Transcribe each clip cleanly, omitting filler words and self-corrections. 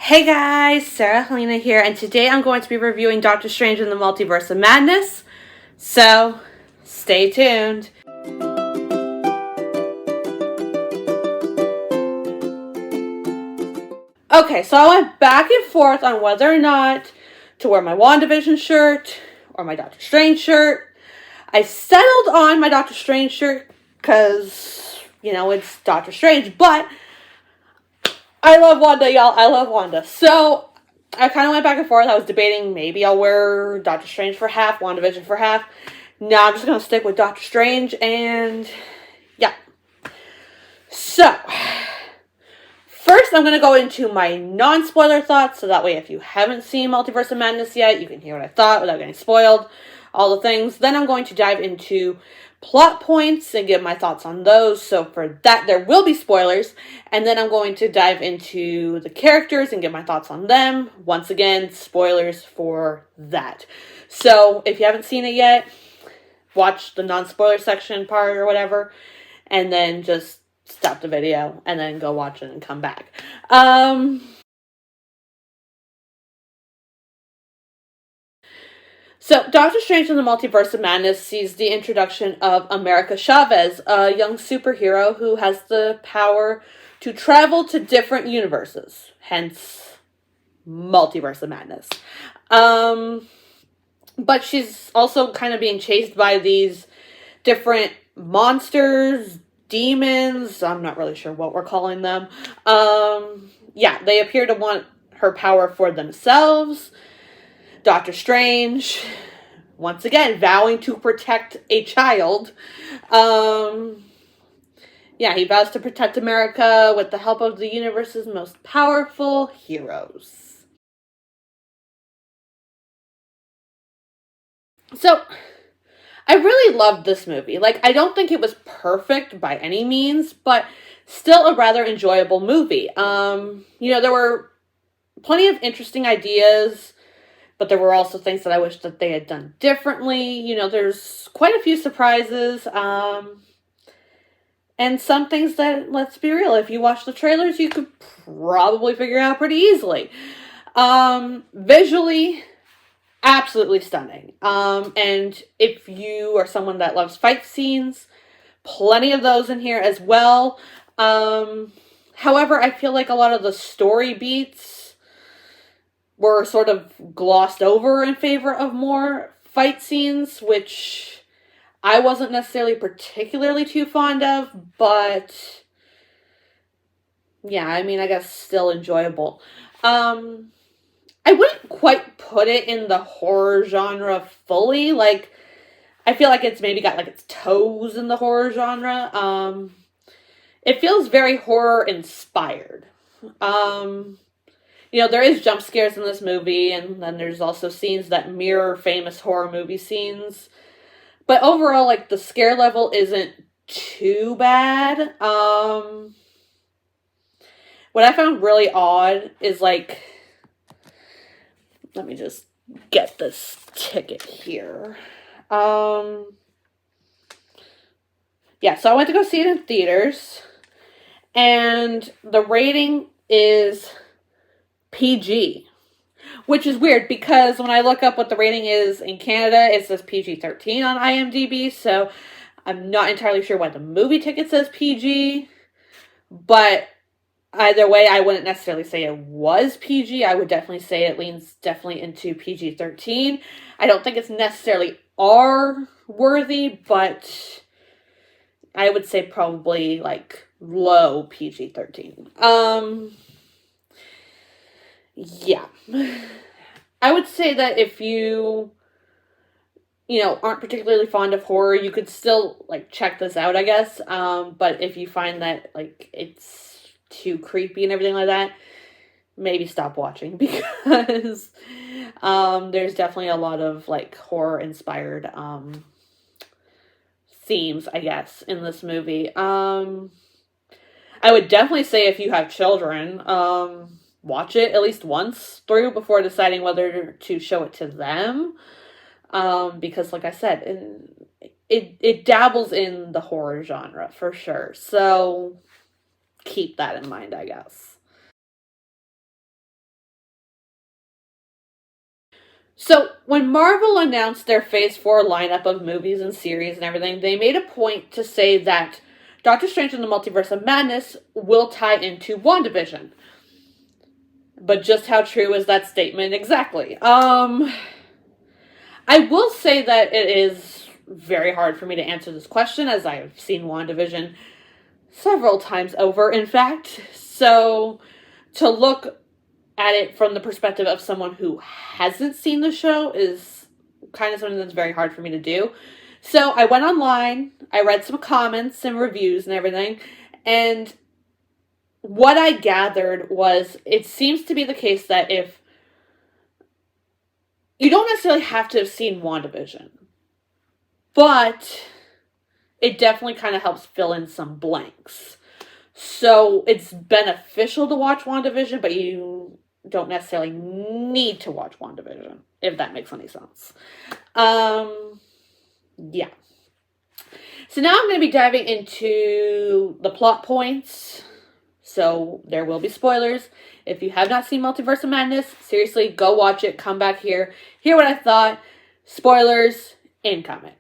Hey guys, Halina here, and today I'm going to be reviewing Doctor Strange in the Multiverse of Madness, so stay tuned. Okay, so I went back and forth on whether or not to wear my WandaVision shirt or my Doctor Strange shirt. I settled on my Doctor Strange shirt because, it's Doctor Strange, but I love Wanda, y'all. I love Wanda. So I kind of went back and forth. I was debating maybe I'll wear Doctor Strange for half, WandaVision for half. No, I'm just going to stick with Doctor Strange, and yeah. So, first I'm going to go into my non-spoiler thoughts, so that way if you haven't seen Multiverse of Madness yet, you can hear what I thought without getting spoiled, all the things. Then I'm going to dive into plot points and give my thoughts on those. So for that, there will be spoilers. And then I'm going to dive into the characters and give my thoughts on them. Once again, spoilers for that. So if you haven't seen it yet, watch the non-spoiler section part or whatever, and then just stop the video and then go watch it and come back. So, Doctor Strange in the Multiverse of Madness sees the introduction of America Chavez, a young superhero who has the power to travel to different universes, hence Multiverse of Madness. But she's also kind of being chased by these different monsters, demons, I'm not really sure what we're calling them. Yeah, they appear to want her power for themselves. Doctor Strange, once again, vowing to protect a child. Yeah, he vows to protect America with the help of the universe's most powerful heroes. So, I really loved this movie. I don't think it was perfect by any means, but still a rather enjoyable movie. There were plenty of interesting ideas, but there were also things that I wish that they had done differently. There's quite a few surprises. And some things that, let's be real, if you watch the trailers, you could probably figure out pretty easily. Visually, absolutely stunning. And if you are someone that loves fight scenes, plenty of those in here as well. However, I feel like a lot of the story beats were sort of glossed over in favor of more fight scenes, which I wasn't necessarily particularly too fond of, but yeah, I guess still enjoyable. I wouldn't quite put it in the horror genre fully. I feel like it's maybe got its toes in the horror genre. It feels very horror inspired. There is jump scares in this movie, and then there's also scenes that mirror famous horror movie scenes. But overall, the scare level isn't too bad. What I found really odd is, let me just get this ticket here. Yeah, so I went to go see it in theaters, and the rating is PG, which is weird because when I look up what the rating is in Canada, it says PG-13 on IMDb, so I'm not entirely sure why the movie ticket says PG, but either way, I wouldn't necessarily say it was PG. I would definitely say it leans definitely into PG-13. I don't think it's necessarily R-worthy, but I would say probably, low PG-13. Yeah. I would say that if you, aren't particularly fond of horror, you could still, check this out, I guess. But if you find that, it's too creepy and everything like that, maybe stop watching because there's definitely a lot of, horror-inspired themes, I guess, in this movie. I would definitely say if you have children, watch it at least once through before deciding whether to show it to them. Because like I said, it dabbles in the horror genre for sure. So keep that in mind, I guess. So, when Marvel announced their Phase 4 lineup of movies and series and everything, they made a point to say that Doctor Strange in the Multiverse of Madness will tie into WandaVision. But just how true is that statement exactly? I will say that it is very hard for me to answer this question, as I've seen WandaVision several times over, in fact. So, to look at it from the perspective of someone who hasn't seen the show is kind of something that's very hard for me to do. So I went online, I read some comments and reviews and everything, and what I gathered was it seems to be the case that if you don't necessarily have to have seen WandaVision, but it definitely kind of helps fill in some blanks. So it's beneficial to watch WandaVision, but you don't necessarily need to watch WandaVision, if that makes any sense. Yeah. So now I'm going to be diving into the plot points. So there will be spoilers. If you have not seen Multiverse of Madness, seriously, go watch it. Come back here. Hear what I thought. Spoilers incoming.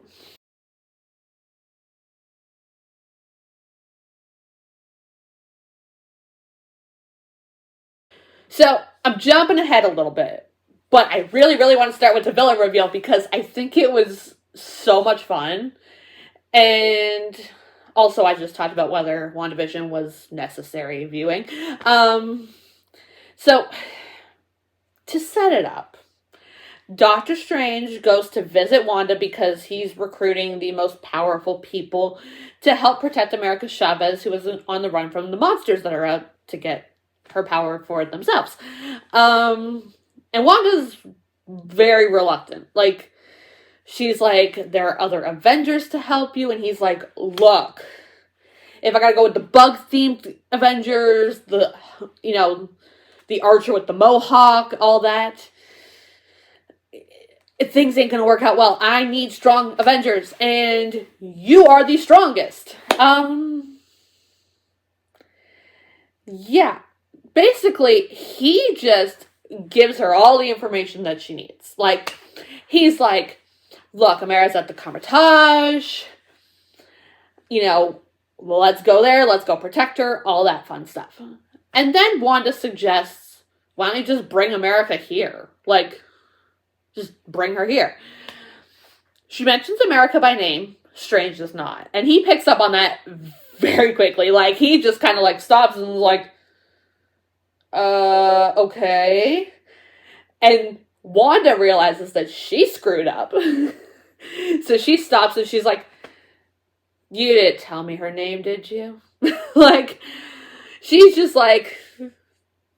So I'm jumping ahead a little bit. But I really, really want to start with the villain reveal because I think it was so much fun. And also, I just talked about whether WandaVision was necessary viewing. So, to set it up, Doctor Strange goes to visit Wanda because he's recruiting the most powerful people to help protect America Chavez, who is on the run from the monsters that are out to get her power for themselves. And Wanda's very reluctant. Like, she's like, there are other Avengers to help you. And he's like, look, if I gotta go with the bug-themed Avengers, the Archer with the mohawk, all that, things ain't gonna work out well. I need strong Avengers, and you are the strongest. Yeah. Basically, he just gives her all the information that she needs. Like, he's like, look, Amara's at the Carmitage. Let's go there. Let's go protect her. All that fun stuff. And then Wanda suggests, why don't you just bring America here? Like, just bring her here. She mentions America by name. Strange does not. And he picks up on that very quickly. Like, he just kind of like stops and is like, okay. And Wanda realizes that she screwed up. So she stops and she's like, you didn't tell me her name, did you? Like, she's just like,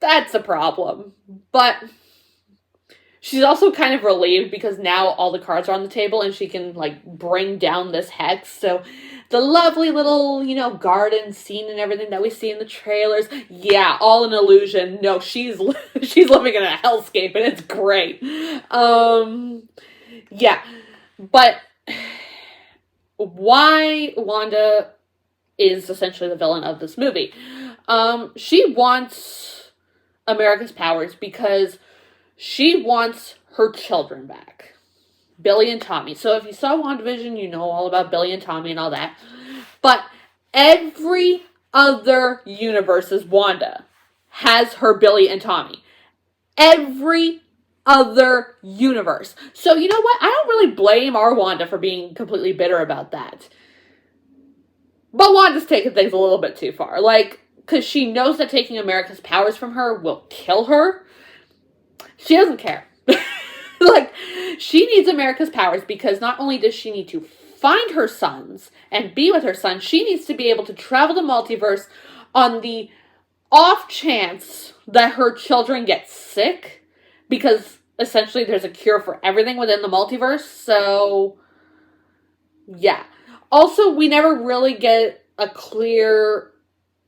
that's a problem. But she's also kind of relieved because now all the cards are on the table and she can, like, bring down this hex. So the lovely little, garden scene and everything that we see in the trailers, yeah, all an illusion. No, she's living in a hellscape and it's great. Yeah. But why Wanda is essentially the villain of this movie. She wants America's powers because she wants her children back. Billy and Tommy. So if you saw WandaVision, you know all about Billy and Tommy and all that. But every other universe's Wanda has her Billy and Tommy. Every other universe. So you know what? I don't really blame our Wanda for being completely bitter about that. But Wanda's taking things a little bit too far. Like, because she knows that taking America's powers from her will kill her. She doesn't care. Like, she needs America's powers because not only does she need to find her sons and be with her son, she needs to be able to travel the multiverse on the off chance that her children get sick, because essentially there's a cure for everything within the multiverse. So, yeah. Also, we never really get a clear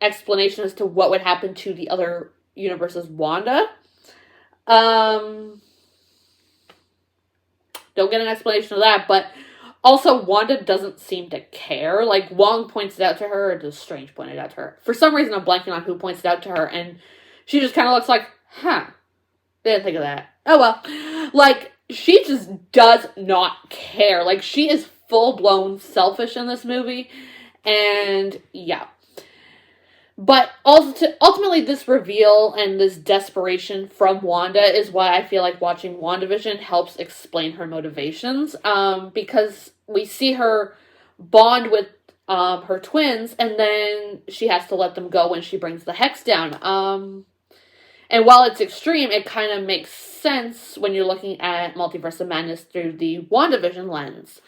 explanation as to what would happen to the other universe's Wanda. Don't get an explanation of that, but also Wanda doesn't seem to care. Like, Wong points it out to her, or does Strange point it out to her? For some reason, I'm blanking on who points it out to her, and she just kind of looks like, huh, didn't think of that. Oh well. Like, she just does not care. Like, she is full-blown selfish in this movie. And, yeah. But ultimately, this reveal and this desperation from Wanda is why I feel like watching WandaVision helps explain her motivations. Because we see her bond with her twins, and then she has to let them go when she brings the hex down. And while it's extreme, it kind of makes sense when you're looking at Multiverse of Madness through the WandaVision lens.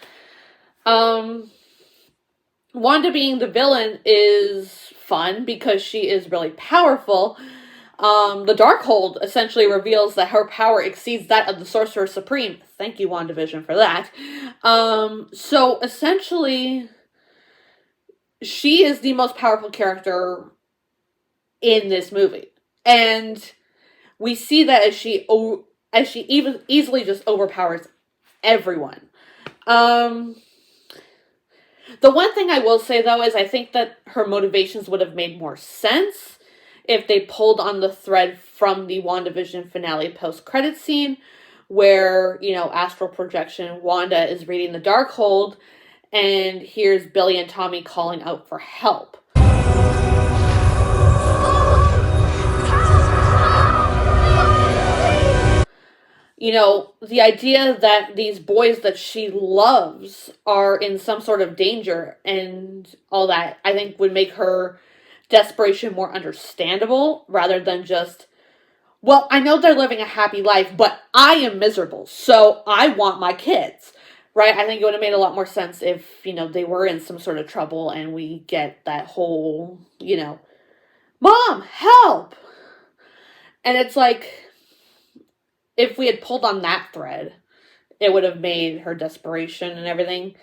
Wanda being the villain is fun because she is really powerful. The Darkhold essentially reveals that her power exceeds that of the Sorcerer Supreme. Thank you, WandaVision, for that. So essentially, she is the most powerful character in this movie. And we see that as she even easily just overpowers everyone. The one thing I will say, though, is I think that her motivations would have made more sense if they pulled on the thread from the WandaVision finale post-credit scene where, astral projection, Wanda is reading the Darkhold and hears Billy and Tommy calling out for help. The idea that these boys that she loves are in some sort of danger and all that, I think would make her desperation more understandable rather than just, well, I know they're living a happy life, but I am miserable, so I want my kids, right? I think it would have made a lot more sense if, they were in some sort of trouble and we get that whole, Mom, help! And it's like, if we had pulled on that thread, it would have made her desperation and everything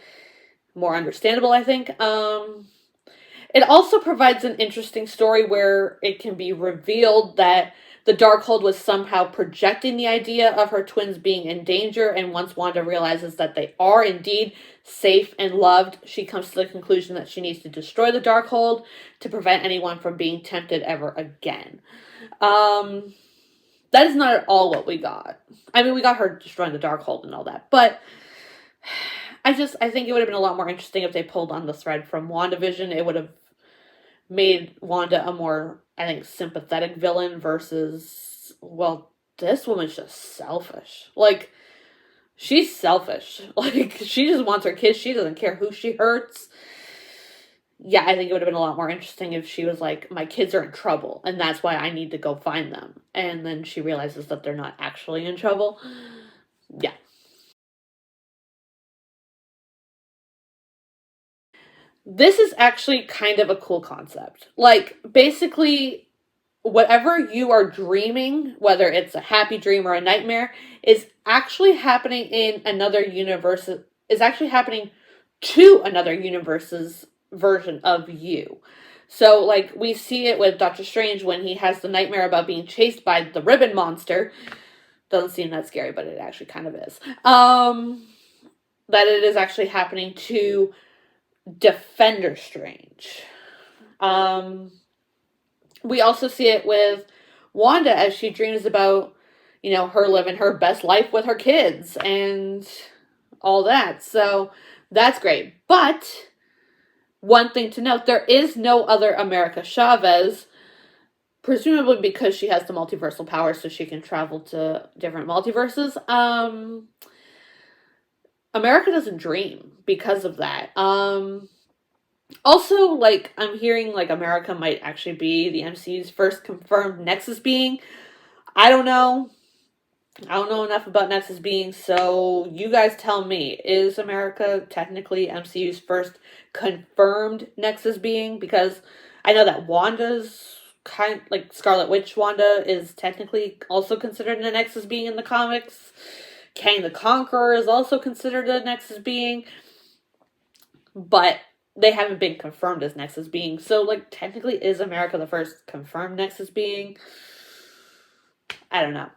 more understandable, I think. It also provides an interesting story where it can be revealed that the Darkhold was somehow projecting the idea of her twins being in danger, and once Wanda realizes that they are indeed safe and loved, she comes to the conclusion that she needs to destroy the Darkhold to prevent anyone from being tempted ever again. That is not at all what we got. I mean, we got her destroying the Darkhold and all that, but I think it would have been a lot more interesting if they pulled on the thread from WandaVision. It would have made Wanda a more, I think, sympathetic villain versus, well, this woman's just selfish. Like, she's selfish. Like, she just wants her kids. She doesn't care who she hurts. Yeah, I think it would have been a lot more interesting if she was like, my kids are in trouble, and that's why I need to go find them. And then she realizes that they're not actually in trouble. Yeah. This is actually kind of a cool concept. Like, basically, whatever you are dreaming, whether it's a happy dream or a nightmare, is actually happening in another universe, is actually happening to another universe's version of you. So, like, we see it with Doctor Strange when he has the nightmare about being chased by the ribbon monster. Doesn't seem that scary, but it actually kind of is. That it is actually happening to Defender Strange. We also see it with Wanda as she dreams about, her living her best life with her kids and all that. So, that's great. But one thing to note, there is no other America Chavez, presumably because she has the multiversal power so she can travel to different multiverses. America doesn't dream because of that. Also, like, I'm hearing, like, America might actually be the MCU's first confirmed Nexus being. I don't know. I don't know enough about Nexus beings, so you guys tell me. Is America technically MCU's first confirmed Nexus being? Because I know that Wanda's like Scarlet Witch Wanda is technically also considered a Nexus being in the comics. Kang the Conqueror is also considered a Nexus being. But they haven't been confirmed as Nexus beings. So, like, technically, is America the first confirmed Nexus being? I don't know.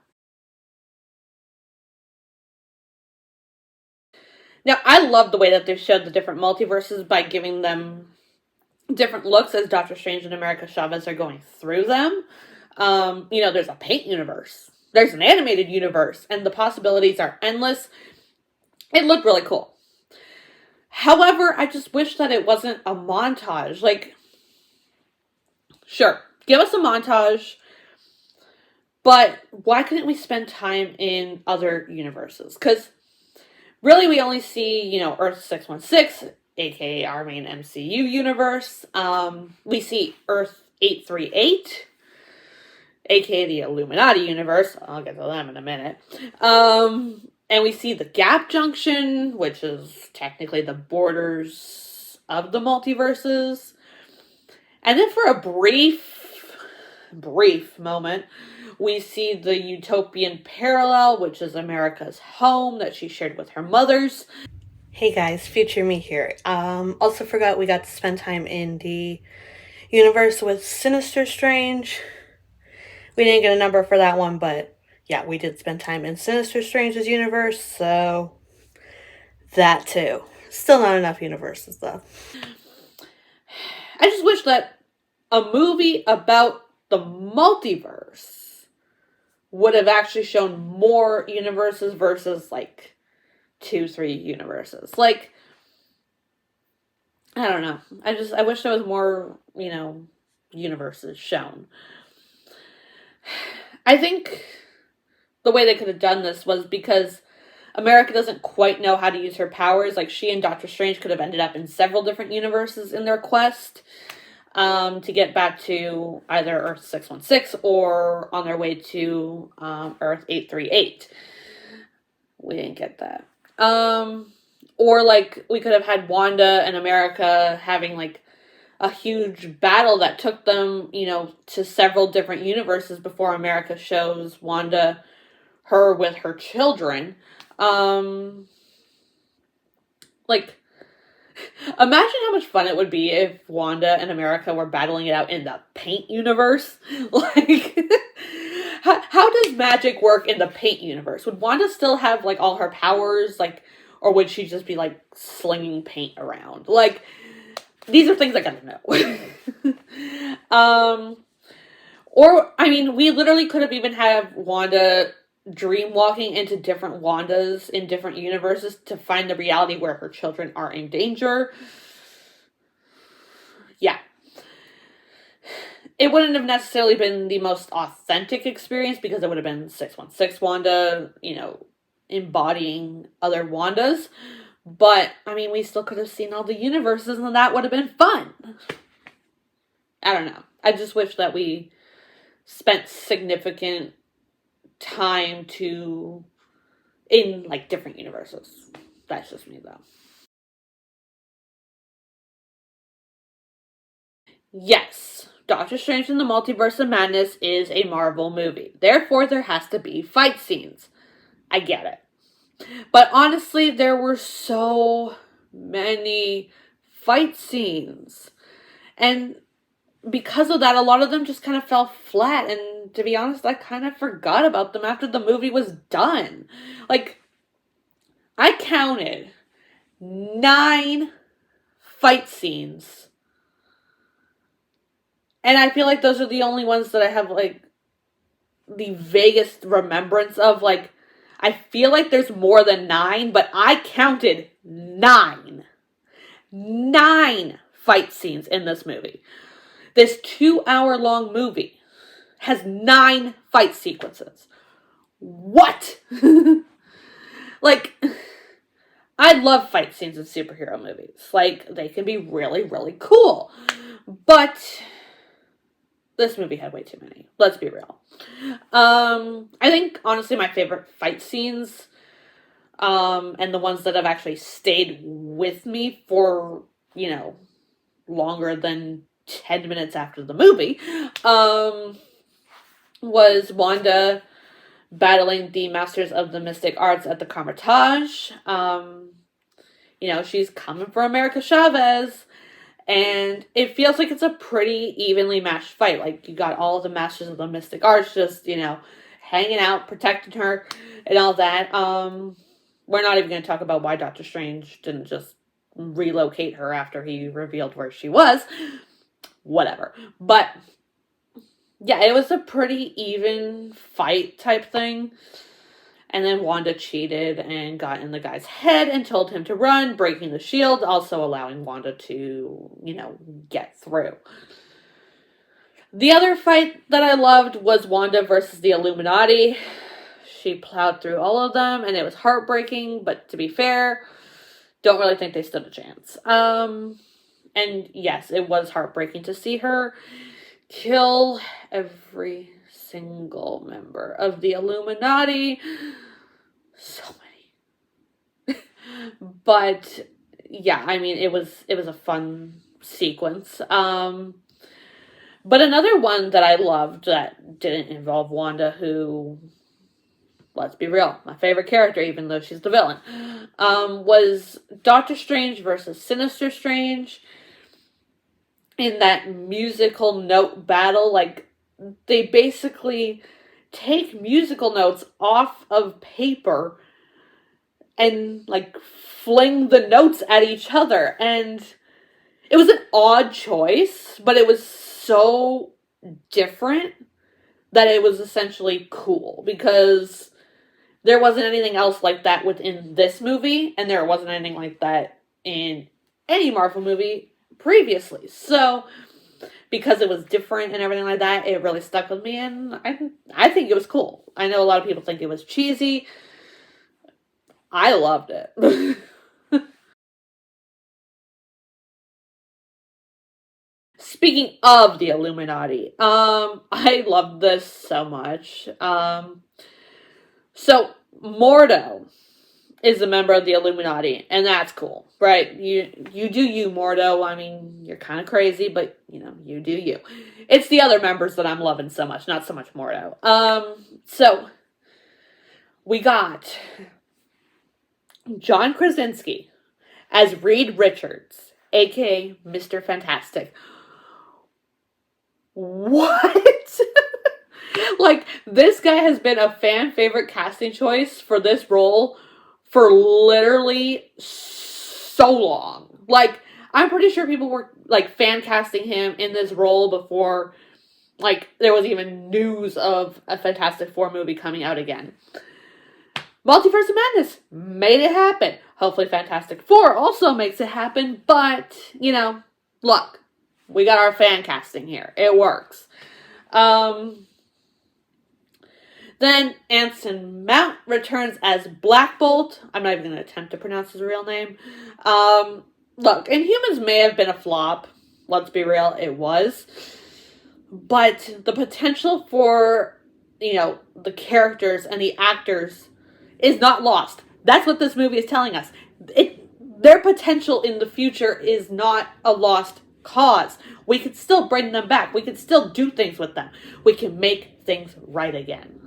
Now, I love the way that they showed the different multiverses by giving them different looks as Doctor Strange and America Chavez are going through them. There's a paint universe. there's an animated universe, and the possibilities are endless. It looked really cool. However, I just wish that it wasn't a montage. Like, sure, give us a montage, but why couldn't we spend time in other universes? Because really, we only see, Earth 616, aka our main MCU universe. We see Earth 838, aka the Illuminati universe. I'll get to them in a minute. And we see the Gap Junction, which is technically the borders of the multiverses. And then for a brief moment, we see the Utopian Parallel, which is America's home that she shared with her mothers. Hey guys, future me here. Also forgot we got to spend time in the universe with Sinister Strange. We didn't get a number for that one, but yeah, we did spend time in Sinister Strange's universe, so that too. Still not enough universes though. I just wish that a movie about the multiverse would have actually shown more universes versus like 2-3 universes. Like, I don't know. I wish there was more, universes shown. I think the way they could have done this was because America doesn't quite know how to use her powers. Like, she and Doctor Strange could have ended up in several different universes in their quest to get back to either Earth 616 or on their way to Earth 838. We didn't get that. Or, like, we could have had Wanda and America having, like, a huge battle that took them, to several different universes before America shows Wanda her with her children. Like, imagine how much fun it would be if Wanda and America were battling it out in the Paint universe. Like, how does magic work in the Paint universe? Would Wanda still have, like, all her powers, like, or would she just be, like, slinging paint around? Like, these are things I gotta know. Or, I mean, we literally could have even had Wanda dream walking into different Wandas in different universes to find the reality where her children are in danger. Yeah. It wouldn't have necessarily been the most authentic experience because it would have been 616 Wanda, embodying other Wandas. But, I mean, we still could have seen all the universes and that would have been fun. I don't know. I just wish that we spent significant time in, like, different universes. That's just me, though. Yes, Doctor Strange in the Multiverse of Madness is a Marvel movie. Therefore, there has to be fight scenes. I get it. But honestly, there were so many fight scenes. And because of that, a lot of them just kind of fell flat. And to be honest, I kind of forgot about them after the movie was done. Like, I counted 9 fight scenes. And I feel like those are the only ones that I have, like, the vaguest remembrance of. Like, I feel like there's more than 9, but I counted 9. 9 fight scenes in this movie. This 2-hour-long movie has 9 fight sequences. What? Like, I love fight scenes in superhero movies. Like, they can be really, really cool. But this movie had way too many. Let's be real. I think, honestly, my favorite fight scenes, and the ones that have actually stayed with me for, longer than 10 minutes after the movie, was Wanda battling the Masters of the Mystic Arts at the Carmitage. She's coming for America Chavez. And it feels like it's a pretty evenly matched fight. Like, you got all of the Masters of the Mystic Arts just, hanging out, protecting her, and all that. We're not even going to talk about why Doctor Strange didn't just relocate her after he revealed where she was. Whatever. But yeah, it was a pretty even fight type thing. And then Wanda cheated and got in the guy's head and told him to run, breaking the shield, also allowing Wanda to, get through. The other fight that I loved was Wanda versus the Illuminati. She plowed through all of them, and it was heartbreaking, but to be fair, don't really think they stood a chance. And yes, it was heartbreaking to see her kill every single member of the Illuminati. So many. But yeah, I mean, it was a fun sequence. But another one that I loved that didn't involve Wanda, who, let's be real, my favorite character, even though she's the villain, was Doctor Strange versus Sinister Strange. In that musical note battle, like, they basically take musical notes off of paper and, like, fling the notes at each other. And it was an odd choice, but it was so different that it was essentially cool, because there wasn't anything else like that within this movie, and there wasn't anything like that in any Marvel movie previously. So, because it was different and everything like that, it really stuck with me, and I think it was cool. I know a lot of people think it was cheesy. I loved it. Speaking of the Illuminati, I loved this so much. So Mordo is a member of the Illuminati, and that's cool, right? You do you, Mordo. I mean, you're kind of crazy, but, you do you. It's the other members that I'm loving so much, not so much Mordo. So, we got John Krasinski as Reed Richards, a.k.a. Mr. Fantastic. What? Like, this guy has been a fan favorite casting choice for this role for literally so long. Like, I'm pretty sure people were, like, fan casting him in this role before, like, there was even news of a Fantastic Four movie coming out again. Multiverse of Madness made it happen. Hopefully Fantastic Four also makes it happen, but, look, we got our fan casting here. It works. Then Anson Mount returns as Black Bolt. I'm not even going to attempt to pronounce his real name. Look, Inhumans may have been a flop. Let's be real, it was. But the potential for, the characters and the actors is not lost. That's what this movie is telling us. Their potential in the future is not a lost cause. We could still bring them back. We could still do things with them. We can make things right again.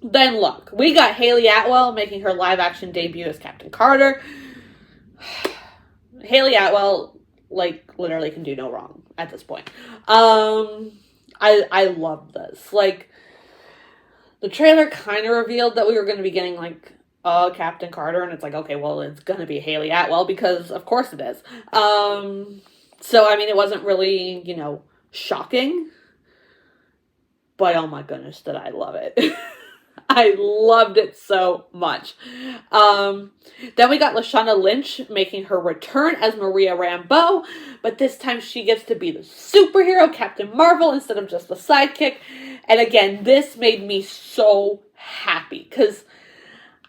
Then look, we got Haley Atwell making her live action debut as Captain Carter. Haley Atwell, like, literally can do no wrong at this point. I love this. Like, the trailer kind of revealed that we were going to be getting, like, Captain Carter, and it's like, okay, well, it's going to be Haley Atwell, because of course it is. So, I mean, it wasn't really, shocking, but oh my goodness, did I love it. I loved it so much. Then we got Lashana Lynch making her return as Maria Rambeau, but this time she gets to be the superhero Captain Marvel instead of just the sidekick. And again, this made me so happy, because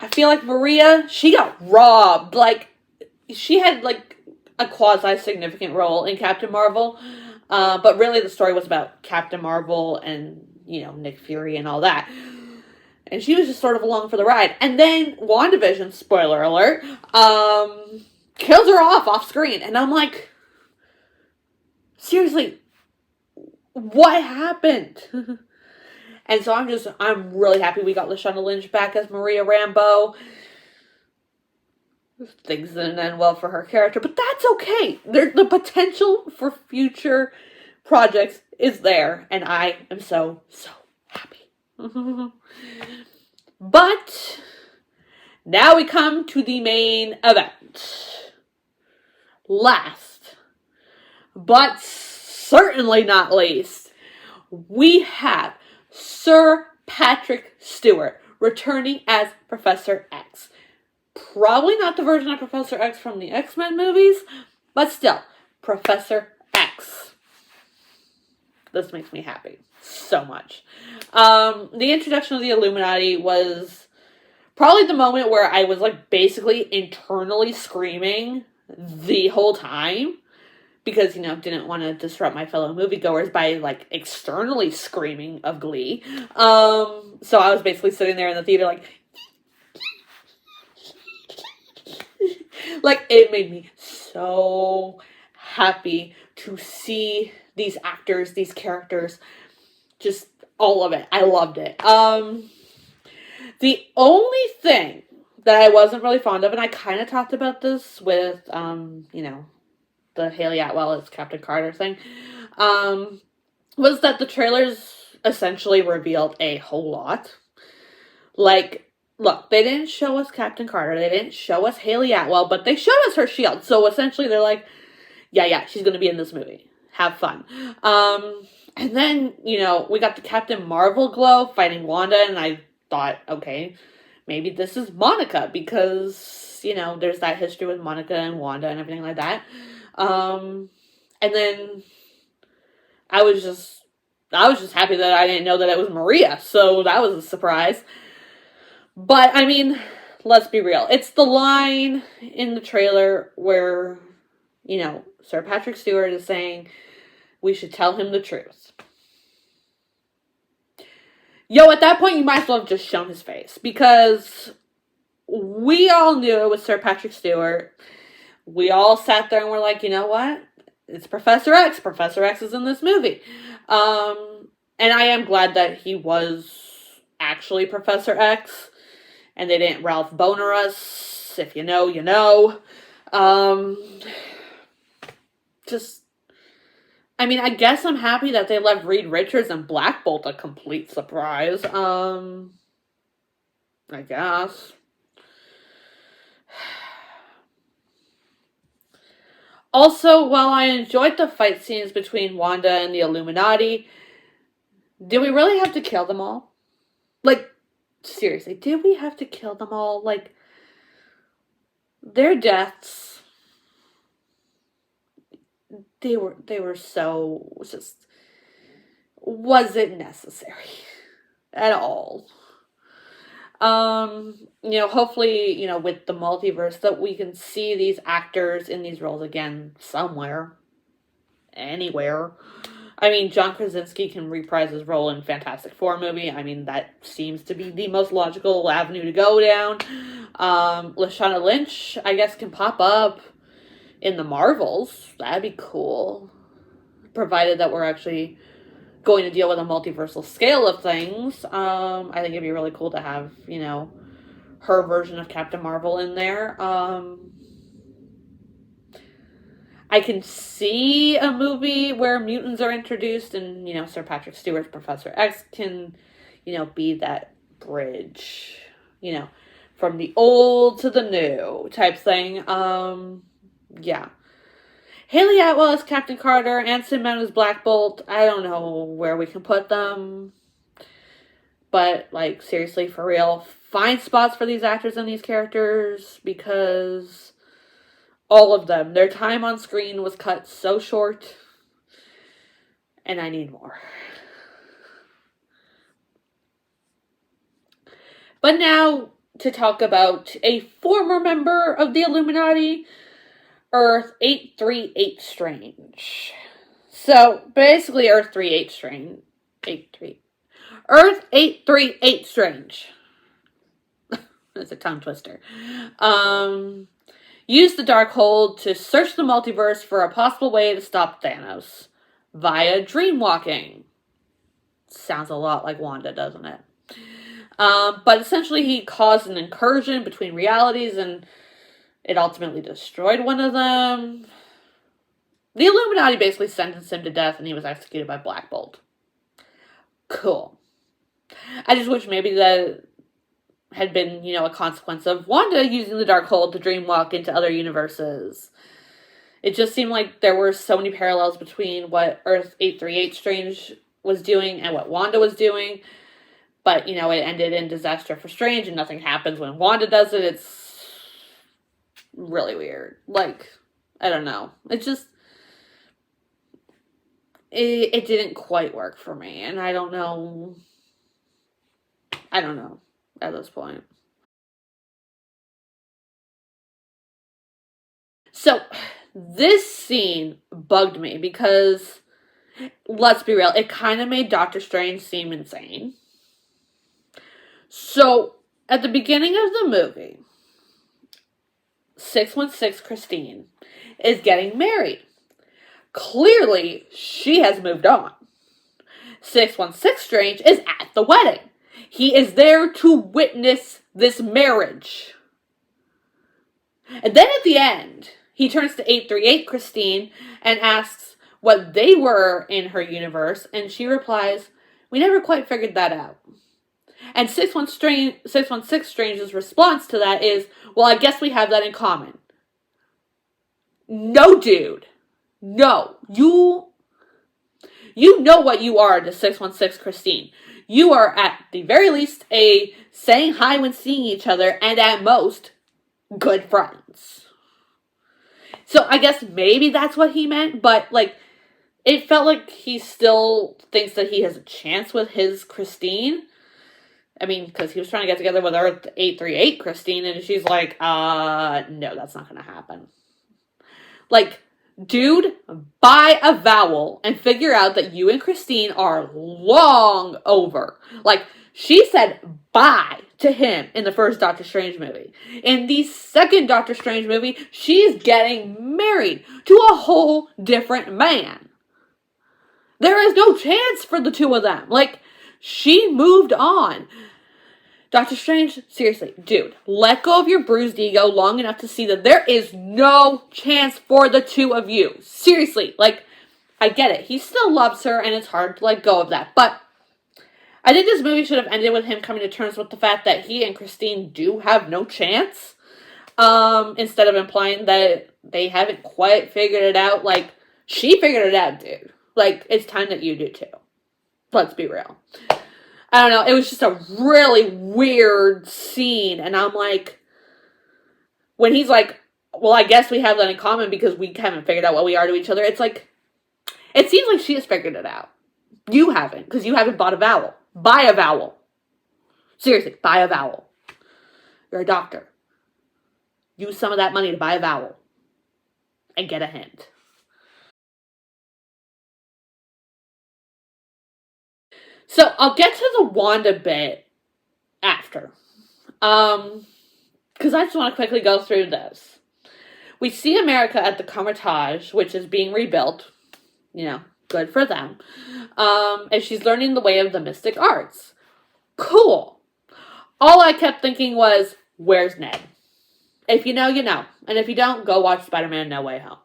I feel like Maria, she got robbed. Like, she had, like, a quasi-significant role in Captain Marvel, but really the story was about Captain Marvel and, Nick Fury and all that. And she was just sort of along for the ride. And then WandaVision, spoiler alert, kills her off screen. And I'm like, seriously, what happened? And so I'm really happy we got Lashana Lynch back as Maria Rambeau. Things didn't end well for her character, but that's okay. The potential for future projects is there, and I am so, so happy. But now we come to the main event. Last, but certainly not least, we have Sir Patrick Stewart returning as Professor X. Probably not the version of Professor X from the X-Men movies, but still, Professor X. This makes me happy so much. The introduction of the Illuminati was probably the moment where I was like basically internally screaming the whole time. Because, didn't want to disrupt my fellow moviegoers by, like, externally screaming of glee. So I was basically sitting there in the theater, like... like, it made me so happy to see these actors, these characters. Just all of it. I loved it. The only thing that I wasn't really fond of, and I kind of talked about this with, the Haley Atwell as Captain Carter thing, was that the trailers essentially revealed a whole lot. Like, look, they didn't show us Captain Carter, they didn't show us Haley Atwell, but they showed us her shield. So essentially they're like, yeah, she's going to be in this movie. Have fun. And then, we got the Captain Marvel glow fighting Wanda, and I thought, okay, maybe this is Monica, because, there's that history with Monica and Wanda and everything like that. And then I was just happy that I didn't know that it was Maria, so that was a surprise. But, I mean, let's be real. It's the line in the trailer where, Sir Patrick Stewart is saying we should tell him the truth. At that point, you might as well have just shown his face, because we all knew it was Sir Patrick Stewart. We all sat there and were like, you know what? It's Professor X. Professor X is in this movie. And I am glad that he was actually Professor X. And they didn't Ralph Boner us. If you know, you know. I guess I'm happy that they left Reed Richards and Black Bolt a complete surprise. I guess. Also, while I enjoyed the fight scenes between Wanda and the Illuminati, did we really have to kill them all? Like, seriously, did we have to kill them all? Like, their deaths, they were so just, was it necessary at all? Hopefully, with the multiverse, that we can see these actors in these roles again somewhere. Anywhere. John Krasinski can reprise his role in Fantastic Four movie. That seems to be the most logical avenue to go down. Lashana Lynch, I guess, can pop up in the Marvels. That'd be cool. Provided that we're actually going to deal with a multiversal scale of things. I think it'd be really cool to have, her version of Captain Marvel in there. I can see a movie where mutants are introduced and, Sir Patrick Stewart's Professor X can, be that bridge, from the old to the new type thing. Yeah. Haley Atwell as Captain Carter, Anson Mount as Black Bolt. I don't know where we can put them. But, seriously, for real, find spots for these actors and these characters, because all of them, their time on screen was cut so short, and I need more. But now, to talk about a former member of the Illuminati, Earth 838 Strange. So, basically, Earth 38 Strange. Earth 838 Strange. That's a tongue twister. Used the Darkhold to search the multiverse for a possible way to stop Thanos via dreamwalking. Sounds a lot like Wanda, doesn't it? But essentially, he caused an incursion between realities, and it ultimately destroyed one of them. The Illuminati basically sentenced him to death, and he was executed by Black Bolt. Cool. I just wish maybe that had been, a consequence of Wanda using the Darkhold to dreamwalk into other universes. It just seemed like there were so many parallels between what Earth 838 Strange was doing and what Wanda was doing. But, it ended in disaster for Strange, and nothing happens when Wanda does it. It's really weird. Like, I don't know. It just... It didn't quite work for me, and I don't know at this point. So, this scene bugged me because, let's be real, it kind of made Doctor Strange seem insane. So, at the beginning of the movie, 616 Christine is getting married. Clearly, she has moved on. 616 Strange is at the wedding. He is there to witness this marriage. And then at the end, he turns to 838 Christine and asks what they were in her universe, and she replies, "We never quite figured that out." And 616 Strange's response to that is, "Well, I guess we have that in common." No, dude. No. You know what you are to 616 Christine. You are, at the very least, a saying hi when seeing each other, and at most, good friends. So I guess maybe that's what he meant, but, it felt like he still thinks that he has a chance with his Christine. I mean, because he was trying to get together with Earth 838 Christine, and she's like, no, that's not going to happen. Dude, buy a vowel and figure out that you and Christine are long over. She said bye to him in the first Doctor Strange movie. In the second Doctor Strange movie, she's getting married to a whole different man. There is no chance for the two of them. She moved on. Doctor Strange, seriously, dude, let go of your bruised ego long enough to see that there is no chance for the two of you. Seriously, I get it. He still loves her, and it's hard to let go of that. But I think this movie should have ended with him coming to terms with the fact that he and Christine do have no chance. Instead of implying that they haven't quite figured it out. She figured it out, dude. It's time that you do too. Let's be real. I don't know, it was just a really weird scene, and I'm like, when he's like, well, I guess we have that in common because we haven't figured out what we are to each other, it's like, it seems like she has figured it out. You haven't, because you haven't bought a vowel. Buy a vowel. Seriously, buy a vowel. You're a doctor. Use some of that money to buy a vowel. And get a hint. So, I'll get to the Wanda bit after. Because I just want to quickly go through this. We see America at the Hermitage, which is being rebuilt. Good for them. And she's learning the way of the mystic arts. Cool. All I kept thinking was, where's Ned? If you know, you know. And if you don't, go watch Spider-Man No Way Home.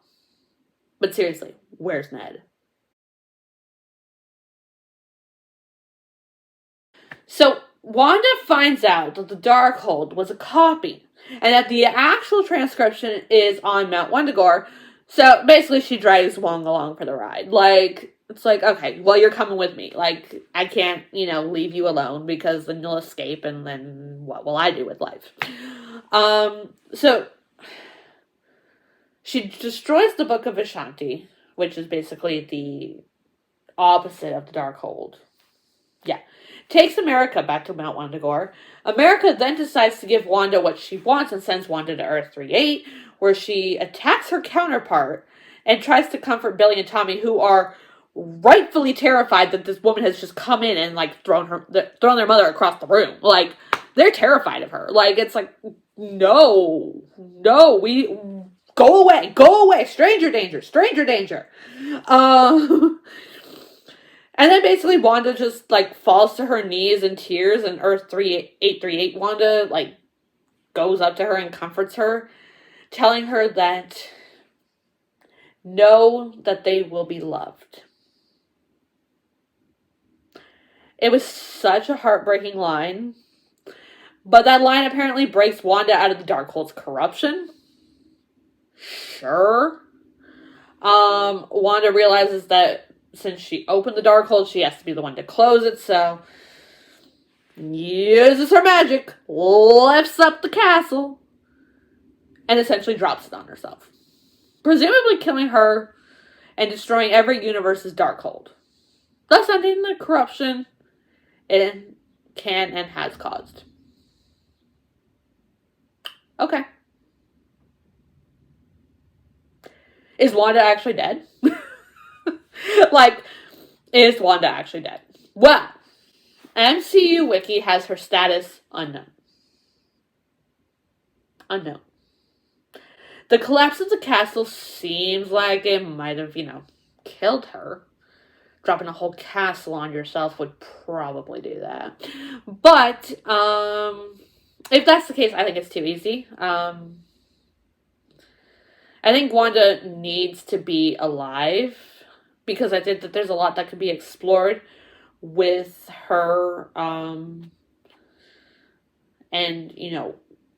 But seriously, where's Ned? So, Wanda finds out that the Darkhold was a copy, and that the actual transcription is on Mount Wundagore, so basically she drags Wong along for the ride. It's like, okay, well, you're coming with me. I can't, leave you alone, because then you'll escape, and then what will I do with life? So, she destroys the Book of Vishanti, which is basically the opposite of the Darkhold. Yeah. Takes America back to Mount Wundagore. America then decides to give Wanda what she wants and sends Wanda to Earth 38, where she attacks her counterpart and tries to comfort Billy and Tommy, who are rightfully terrified that this woman has just come in and thrown their mother across the room. They're terrified of her. It's like, no, we go away, stranger danger. And then basically Wanda just, falls to her knees in tears, and Earth 838 Wanda, goes up to her and comforts her, telling her that, know that they will be loved. It was such a heartbreaking line, but that line apparently breaks Wanda out of the Darkhold's corruption. Sure. Wanda realizes that since she opened the Darkhold, she has to be the one to close it, so uses her magic, lifts up the castle, and essentially drops it on herself. Presumably killing her and destroying every universe's Darkhold. Thus ending the corruption it can and has caused. Okay. Is Wanda actually dead? Is Wanda actually dead? Well, MCU Wiki has her status unknown. Unknown. The collapse of the castle seems like it might have, killed her. Dropping a whole castle on yourself would probably do that. But, if that's the case, I think it's too easy. I think Wanda needs to be alive, because I think that there's a lot that could be explored with her, and,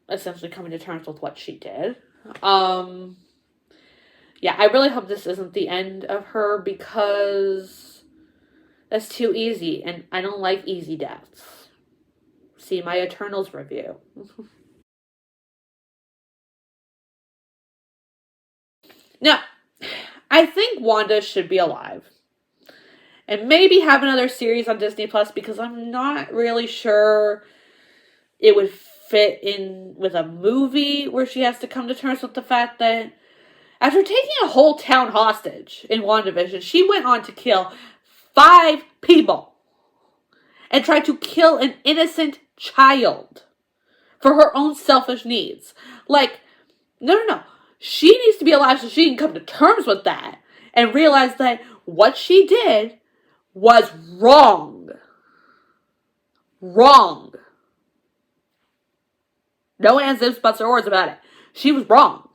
essentially coming to terms with what she did. Yeah, I really hope this isn't the end of her, because that's too easy, and I don't like easy deaths. See my Eternals review. Now, I think Wanda should be alive. And maybe have another series on Disney Plus, because I'm not really sure it would fit in with a movie where she has to come to terms with the fact that after taking a whole town hostage in WandaVision, she went on to kill 5 people and tried to kill an innocent child for her own selfish needs. No. She needs to be alive so she can come to terms with that and realize that what she did was wrong. Wrong. No ands, ifs, buts, or ors about it. She was wrong.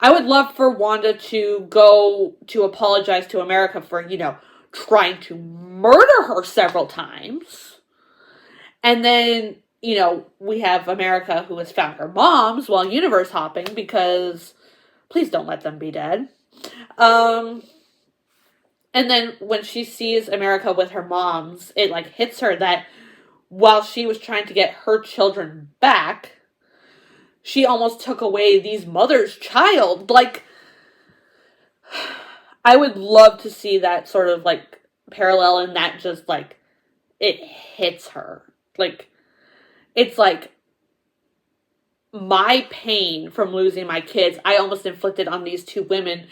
I would love for Wanda to go to apologize to America for, trying to murder her several times. And then, we have America who has found her moms while universe hopping, because please don't let them be dead. And then when she sees America with her moms, it hits her that while she was trying to get her children back, she almost took away these mothers' child. I would love to see that sort of parallel, and that just it hits her. It's my pain from losing my kids, I almost inflicted on these 2 women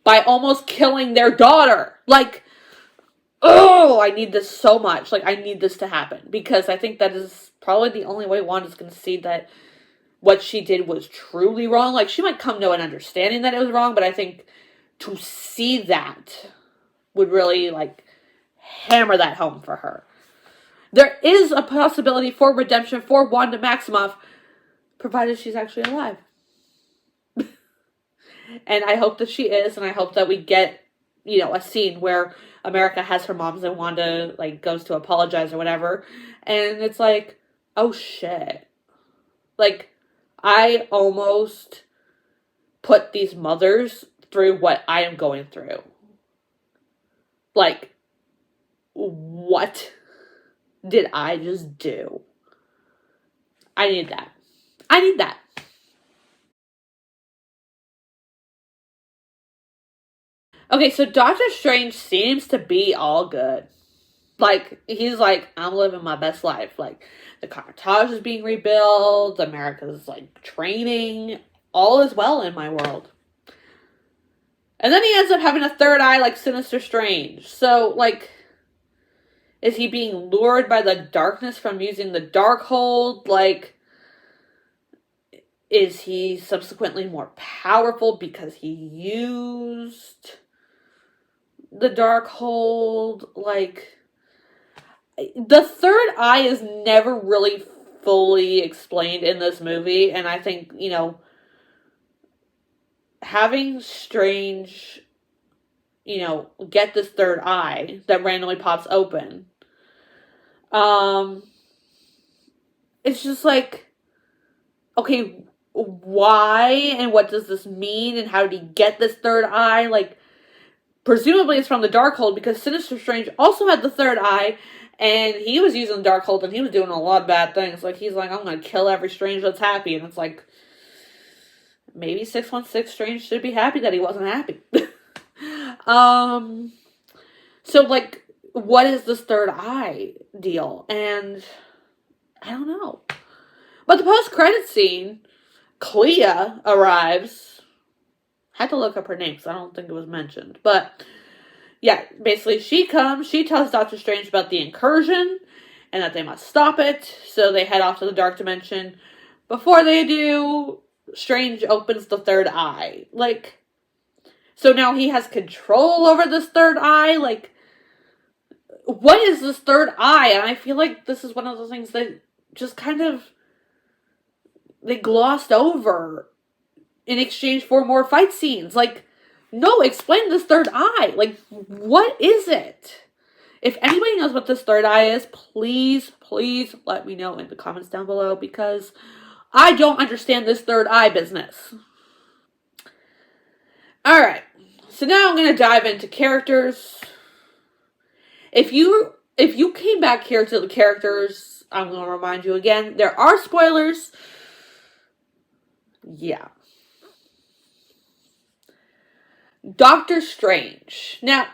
by almost killing their daughter. I need this so much. I need this to happen, because I think that is probably the only way Wanda's going to see that what she did was truly wrong. She might come to an understanding that it was wrong, but I think to see that would really, hammer that home for her. There is a possibility for redemption for Wanda Maximoff, provided she's actually alive. And I hope that she is, and I hope that we get, a scene where America has her moms and Wanda, goes to apologize or whatever, and it's oh shit. I almost put these mothers through what I am going through. What did I just do? I need that. Okay, so Doctor Strange seems to be all good. He's I'm living my best life. The Carthage is being rebuilt, America's, training, all is well in my world. And then he ends up having a third eye like Sinister Strange. So, is he being lured by the darkness from using the Darkhold? Is he subsequently more powerful because he used the Darkhold? The third eye is never really fully explained in this movie, and I think, having Strange, get this third eye that randomly pops open, it's just okay, why and what does this mean and how did he get this third eye? Like, presumably it's from the Darkhold because Sinister Strange also had the third eye and he was using the Darkhold and he was doing a lot of bad things. Like, he's like, I'm going to kill every Strange that's happy. And it's like, maybe 616 Strange should be happy that he wasn't happy. So, like, what is this third eye deal? And I don't know. But the post-credit scene, Clea arrives. Had to look up her name because I don't think it was mentioned. But, yeah, basically she comes. She tells Doctor Strange about the incursion and that they must stop it. So they head off to the Dark Dimension. Before they do, Strange opens the third eye. Like, so now he has control over this third eye. Like, what is this third eye? And I feel like this is one of those things that just kind of, they glossed over in exchange for more fight scenes. Like, no, explain this third eye. Like, what is it? If anybody knows what this third eye is, please, please let me know in the comments down below because I don't understand this third eye business. Alright, so now I'm going to dive into characters. If you came back here to the characters, I'm going to remind you again, there are spoilers. Yeah. Doctor Strange. Now,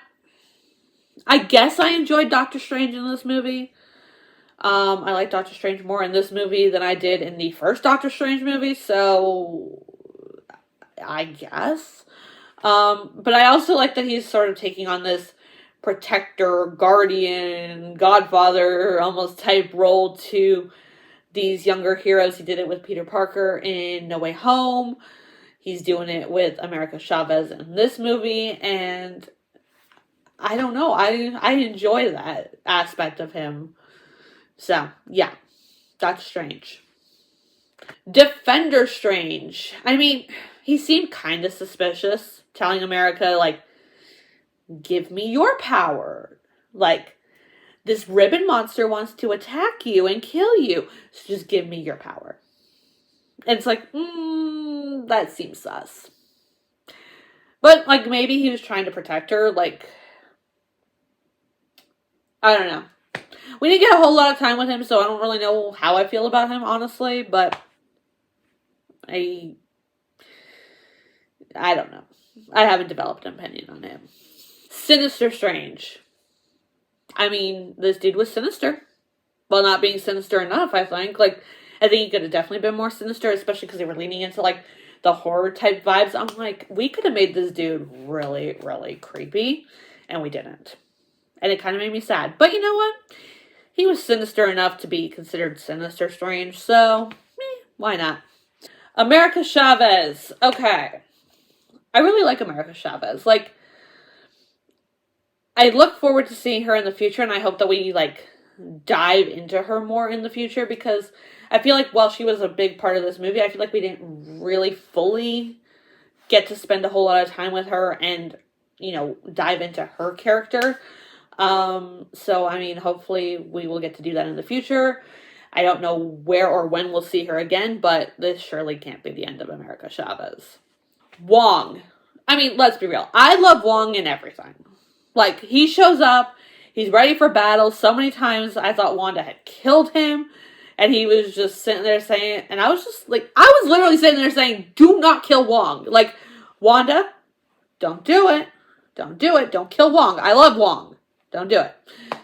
I guess I enjoyed Doctor Strange in this movie. I like Doctor Strange more in this movie than I did in the first Doctor Strange movie, so I guess. But I also like that he's sort of taking on this protector, guardian, godfather, almost type role to these younger heroes. He did it with Peter Parker in No Way Home. He's doing it with America Chavez in this movie, and I don't know. I enjoy that aspect of him. So, yeah. Doctor Strange. Defender Strange. I mean, he seemed kind of suspicious, telling America, like, give me your power. Like, this ribbon monster wants to attack you and kill you. So just give me your power. And it's like, that seems sus. But, like, maybe he was trying to protect her. Like, I don't know. We didn't get a whole lot of time with him, so I don't really know how I feel about him, honestly. But I don't know. I haven't developed an opinion on him. Sinister Strange. I mean, this dude was sinister. Well, not being sinister enough, I think. Like, I think he could have definitely been more sinister, especially because they were leaning into, like, the horror type vibes. I'm like, we could have made this dude really, really creepy, and we didn't. And it kind of made me sad. But you know what? He was sinister enough to be considered Sinister Strange, so, why not? America Chavez. Okay. I really like America Chavez. Like, I look forward to seeing her in the future, and I hope that we, like, dive into her more in the future, because I feel like while she was a big part of this movie, I feel like we didn't really fully get to spend a whole lot of time with her and, you know, dive into her character. So, I mean, hopefully we will get to do that in the future. I don't know where or when we'll see her again, but this surely can't be the end of America Chavez. Wong. I mean, let's be real. I love Wong in everything. Like, he shows up, he's ready for battle. So many times I thought Wanda had killed him, and he was just sitting there saying, and I was just like, I was literally sitting there saying, do not kill Wong. Like, Wanda, don't do it. Don't do it. Don't kill Wong. I love Wong. Don't do it.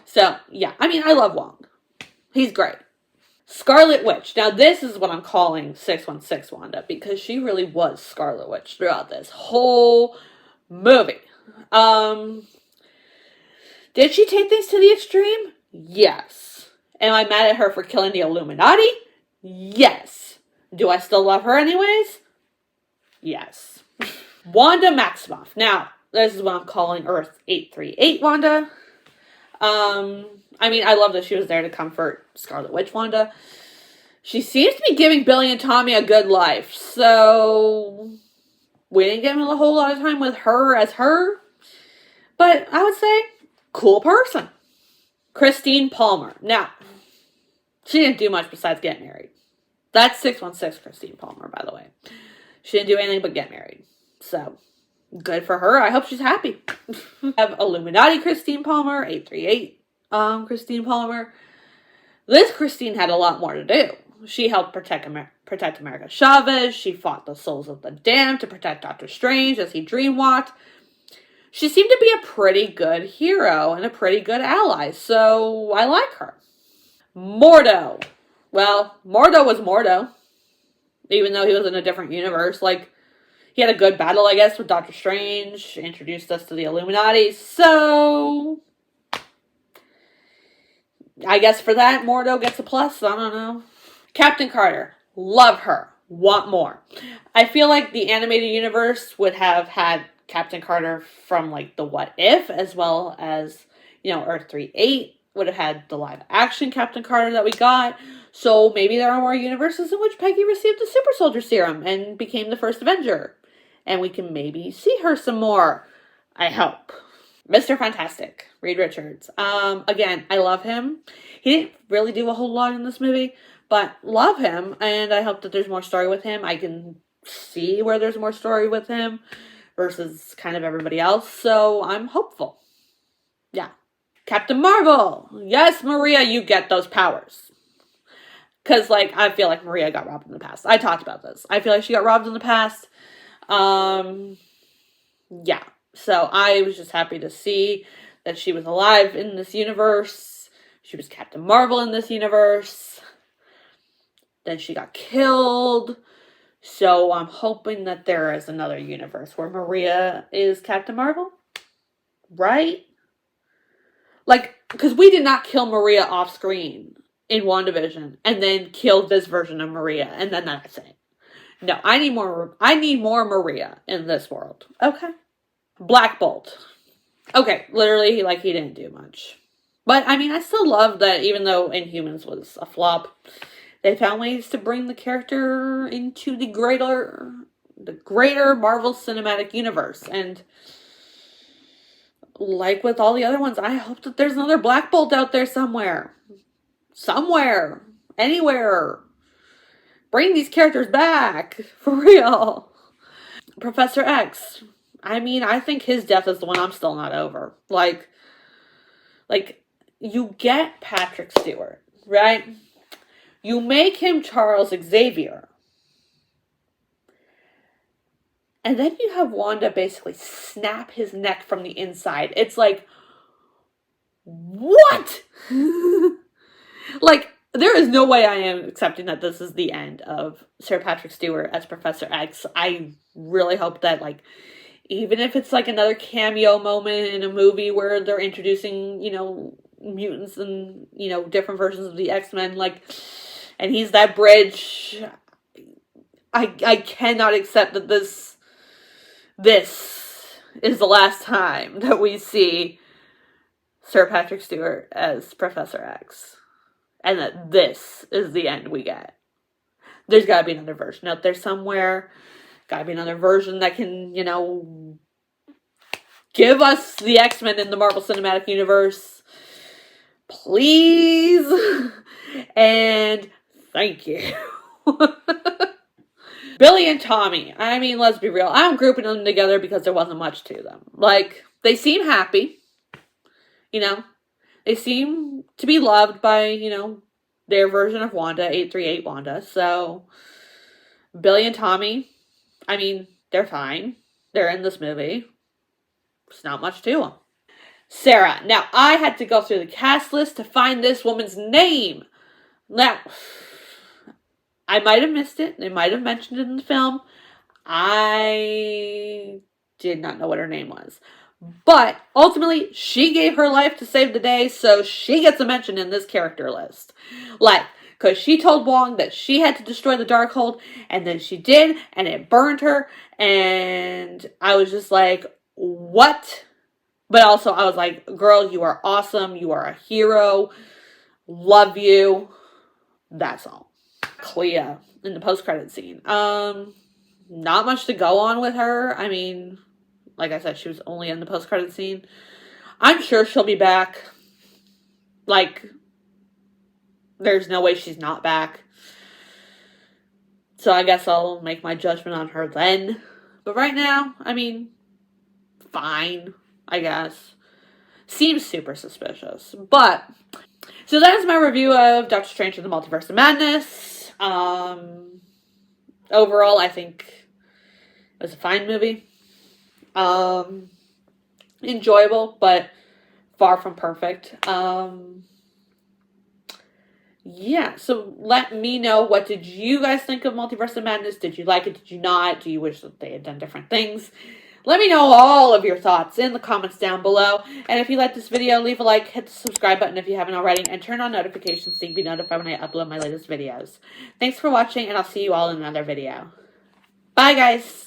So, yeah. I mean, I love Wong. He's great. Scarlet Witch. Now, this is what I'm calling 616 Wanda, because she really was Scarlet Witch throughout this whole movie. Did she take things to the extreme? Yes. Am I mad at her for killing the Illuminati? Yes. Do I still love her anyways? Yes. Wanda Maximoff. Now, this is what I'm calling Earth 838 Wanda. I mean, I love that she was there to comfort Scarlet Witch Wanda. She seems to be giving Billy and Tommy a good life, so we didn't get a whole lot of time with her as her, but I would say, cool person. Christine Palmer. Now, she didn't do much besides get married. That's 616 Christine Palmer, by the way. She didn't do anything but get married. So, good for her. I hope she's happy. We have Illuminati Christine Palmer, 838 Christine Palmer. This Christine had a lot more to do. She helped protect America Chavez. She fought the souls of the damned to protect Doctor Strange as he dreamwalked. She seemed to be a pretty good hero and a pretty good ally, so I like her. Mordo. Well, Mordo was Mordo, even though he was in a different universe. Like, he had a good battle, I guess, with Doctor Strange, introduced us to the Illuminati, so I guess for that, Mordo gets a plus. I don't know. Captain Carter. Love her. Want more. I feel like the animated universe would have had Captain Carter from, like, the What If, as well as, Earth 3-8 would have had the live action Captain Carter that we got. So maybe there are more universes in which Peggy received the super soldier serum and became the first Avenger. And we can maybe see her some more. I hope. Mr. Fantastic. Reed Richards. Again, I love him. He didn't really do a whole lot in this movie, but love him. And I hope that there's more story with him. I can see where there's more story with him versus kind of everybody else. So I'm hopeful. Yeah. Captain Marvel. Yes, Maria, you get those powers. Because, I feel like Maria got robbed in the past. I talked about this. I feel like she got robbed in the past. Yeah. So I was just happy to see that she was alive in this universe. She was Captain Marvel in this universe. Then she got killed. So I'm hoping that there is another universe where Maria is Captain Marvel. Right? Because we did not kill Maria off screen in WandaVision and then kill this version of Maria and then that's it. No, I need more Maria in this world. Okay. Black Bolt. Okay, literally, he didn't do much. But, I still love that even though Inhumans was a flop, they found ways to bring the character into the greater Marvel Cinematic Universe. And like with all the other ones, I hope that there's another Black Bolt out there somewhere. Somewhere. Anywhere. Bring these characters back. For real. Professor X. I think his death is the one I'm still not over. You get Patrick Stewart, right? You make him Charles Xavier. And then you have Wanda basically snap his neck from the inside. It's like, what? There is no way I am accepting that this is the end of Sir Patrick Stewart as Professor X. I really hope that, even if it's another cameo moment in a movie where they're introducing, mutants and, different versions of the X-Men, and he's that bridge. I cannot accept that this is the last time that we see Sir Patrick Stewart as Professor X. And that this is the end we get. There's gotta be another version out there somewhere. Gotta be another version that can, give us the X-Men in the Marvel Cinematic Universe. Please. And thank you. Billy and Tommy. Let's be real. I'm grouping them together because there wasn't much to them. They seem happy. They seem to be loved by, their version of Wanda, 838 Wanda. So, Billy and Tommy, they're fine. They're in this movie. There's not much to them. Sarah. Now, I had to go through the cast list to find this woman's name. Now, I might have missed it. They might have mentioned it in the film. I did not know what her name was. But ultimately, she gave her life to save the day, so she gets a mention in this character list. Because she told Wong that she had to destroy the Darkhold, and then she did, and it burned her, and I was just like, what? But also, I was like, girl, you are awesome, you are a hero, love you, that's all. Clea, in the post-credit scene. Not much to go on with her. Like I said, she was only in the post-credit scene. I'm sure she'll be back. There's no way she's not back. So I guess I'll make my judgment on her then. But right now, I mean, fine, I guess. Seems super suspicious. But, so that is my review of Doctor Strange and the Multiverse of Madness. Overall, I think it was a fine movie. Enjoyable, but far from perfect. Yeah, so let me know, what did you guys think of Multiverse of Madness? Did you like it? Did you not? Do you wish that they had done different things? Let me know all of your thoughts in the comments down below. And if you like this video, leave a like, hit the subscribe button if you haven't already, and turn on notifications so you can be notified when I upload my latest videos. Thanks for watching, and I'll see you all in another video. Bye, guys!